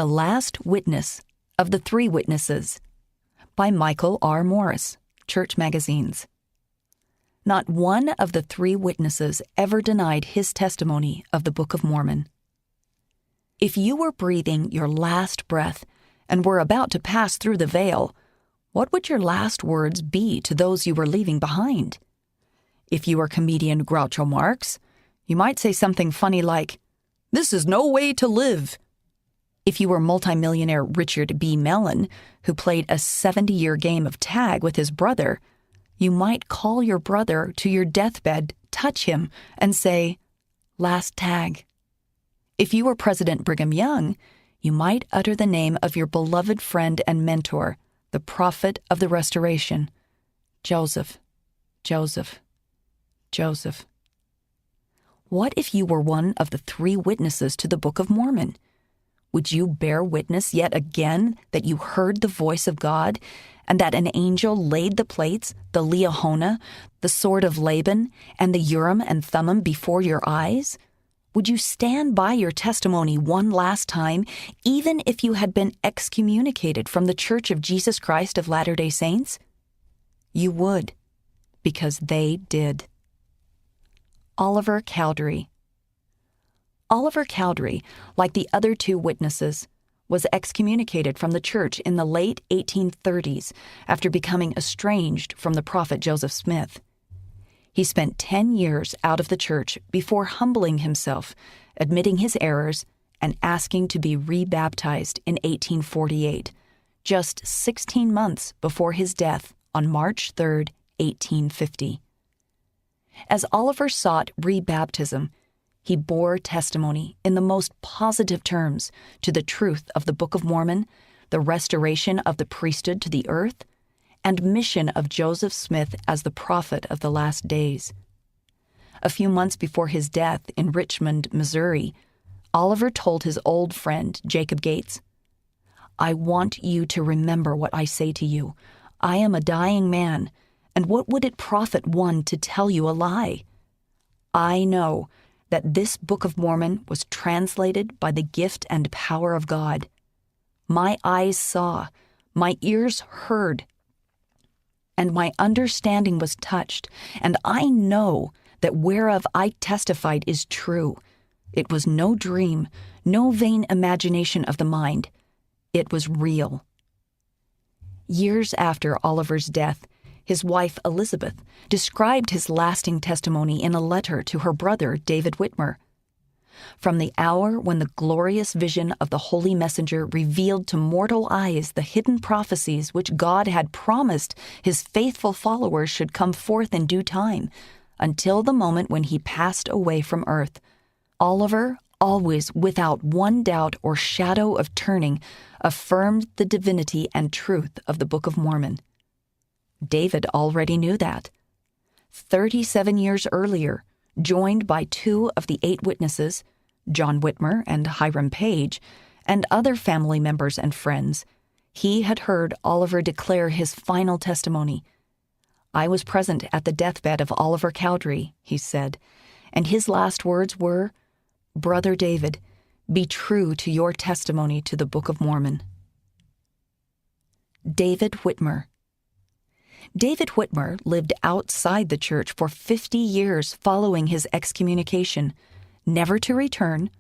The Last Witness of the Three Witnesses by Michael R. Morris, Church Magazines. Not one of the three witnesses ever denied his testimony of the Book of Mormon. If you were breathing your last breath and were about to pass through the veil, what would your last words be to those you were leaving behind? If you were comedian Groucho Marx, you might say something funny like, "This is no way to live." If you were multimillionaire Richard B. Mellon, who played a 70-year game of tag with his brother, you might call your brother to your deathbed, touch him, and say, "Last tag." If you were President Brigham Young, you might utter the name of your beloved friend and mentor, the prophet of the Restoration, Joseph, Joseph, Joseph. What if you were one of the three witnesses to the Book of Mormon? Would you bear witness yet again that you heard the voice of God, and that an angel laid the plates, the Liahona, the sword of Laban, and the Urim and Thummim before your eyes? Would you stand by your testimony one last time, even if you had been excommunicated from the Church of Jesus Christ of Latter-day Saints? You would, because they did. Oliver Cowdery. Oliver Cowdery, like the other two witnesses, was excommunicated from the church in the late 1830s after becoming estranged from the prophet Joseph Smith. He spent 10 years out of the church before humbling himself, admitting his errors, and asking to be rebaptized in 1848, just 16 months before his death on March 3, 1850. As Oliver sought rebaptism, he bore testimony in the most positive terms to the truth of the Book of Mormon, the restoration of the priesthood to the earth, and mission of Joseph Smith as the prophet of the last days. A few months before his death in Richmond, Missouri, Oliver told his old friend, Jacob Gates, "I want you to remember what I say to you. I am a dying man, and what would it profit one to tell you a lie? I know that this Book of Mormon was translated by the gift and power of God. My eyes saw, my ears heard, and my understanding was touched, and I know that whereof I testified is true. It was no dream, no vain imagination of the mind. It was real." Years after Oliver's death, his wife Elizabeth described his lasting testimony in a letter to her brother David Whitmer. From the hour when the glorious vision of the Holy Messenger revealed to mortal eyes the hidden prophecies which God had promised his faithful followers should come forth in due time, until the moment when he passed away from earth, Oliver, always without one doubt or shadow of turning, affirmed the divinity and truth of the Book of Mormon. David already knew that. 37 years earlier, joined by two of the 8 witnesses, John Whitmer and Hiram Page, and other family members and friends, he had heard Oliver declare his final testimony. "I was present at the deathbed of Oliver Cowdery," he said, and his last words were, "Brother David, be true to your testimony to the Book of Mormon." David Whitmer. David Whitmer lived outside the church for 50 years following his excommunication, never to return,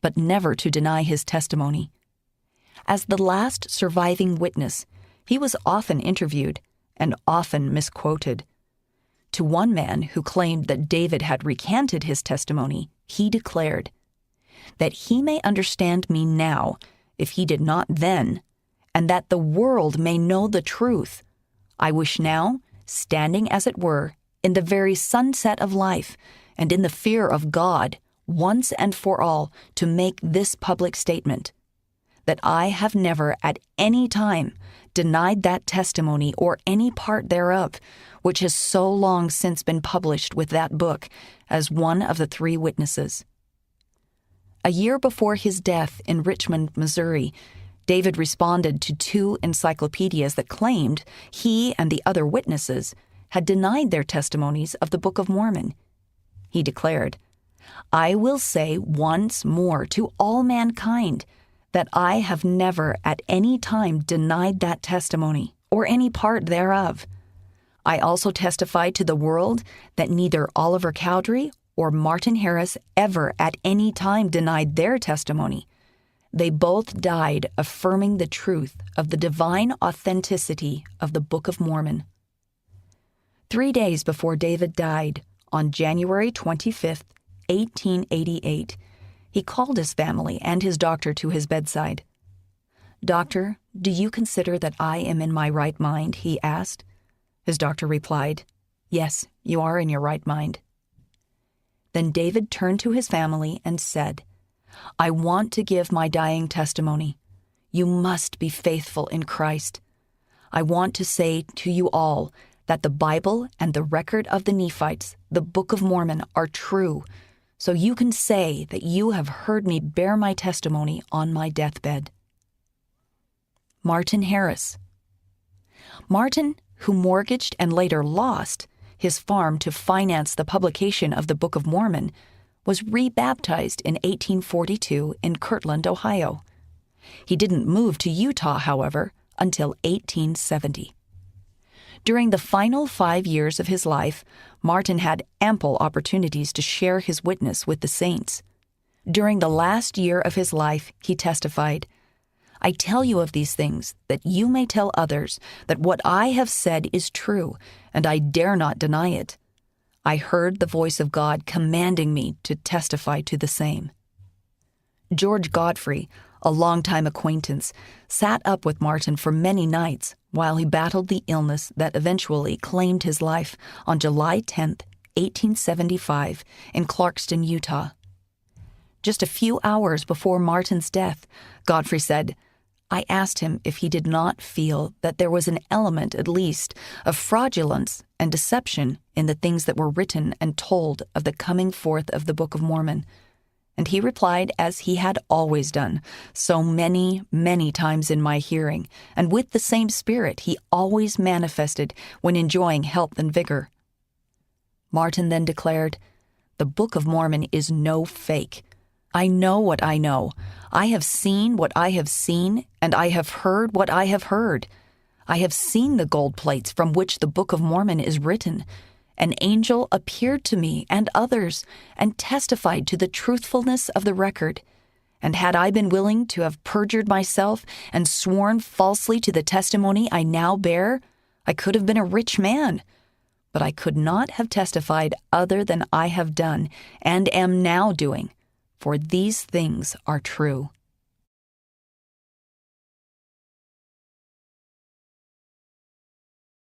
but never to deny his testimony. As the last surviving witness, he was often interviewed and often misquoted. To one man who claimed that David had recanted his testimony, he declared, "That he may understand me now, if he did not then, and that the world may know the truth. I wish now, standing as it were, in the very sunset of life, and in the fear of God, once and for all, to make this public statement, that I have never at any time denied that testimony or any part thereof, which has so long since been published with that book, as one of the 3 witnesses." A year before his death in Richmond, Missouri, David responded to 2 encyclopedias that claimed he and the other witnesses had denied their testimonies of the Book of Mormon. He declared, "I will say once more to all mankind that I have never at any time denied that testimony or any part thereof. I also testify to the world that neither Oliver Cowdery or Martin Harris ever at any time denied their testimony. They both died affirming the truth of the divine authenticity of the Book of Mormon. 3 days before David died, on January 25th, 1888, he called his family and his doctor to his bedside. "Doctor, do you consider that I am in my right mind?" he asked. His doctor replied, "Yes, you are in your right mind." Then David turned to his family and said, "I want to give my dying testimony. You must be faithful in Christ. I want to say to you all that the Bible and the record of the Nephites, the Book of Mormon, are true, so you can say that you have heard me bear my testimony on my deathbed." Martin Harris. Martin, who mortgaged and later lost his farm to finance the publication of the Book of Mormon, was rebaptized in 1842 in Kirtland, Ohio. He didn't move to Utah, however, until 1870. During the final 5 years of his life, Martin had ample opportunities to share his witness with the saints. During the last year of his life, he testified, "I tell you of these things, that you may tell others that what I have said is true, and I dare not deny it. I heard the voice of God commanding me to testify to the same." George Godfrey, a longtime acquaintance, sat up with Martin for many nights while he battled the illness that eventually claimed his life on July 10, 1875, in Clarkston, Utah. Just a few hours before Martin's death, Godfrey said, "I asked him if he did not feel that there was an element, at least, of fraudulence and deception in the things that were written and told of the coming forth of the Book of Mormon. And he replied, as he had always done, so many, many times in my hearing, and with the same spirit he always manifested when enjoying health and vigor." Martin then declared, "The Book of Mormon is no fake. I know what I know. I have seen what I have seen, and I have heard what I have heard. I have seen the gold plates from which the Book of Mormon is written. An angel appeared to me and others, and testified to the truthfulness of the record. And had I been willing to have perjured myself and sworn falsely to the testimony I now bear, I could have been a rich man. But I could not have testified other than I have done, and am now doing, for these things are true."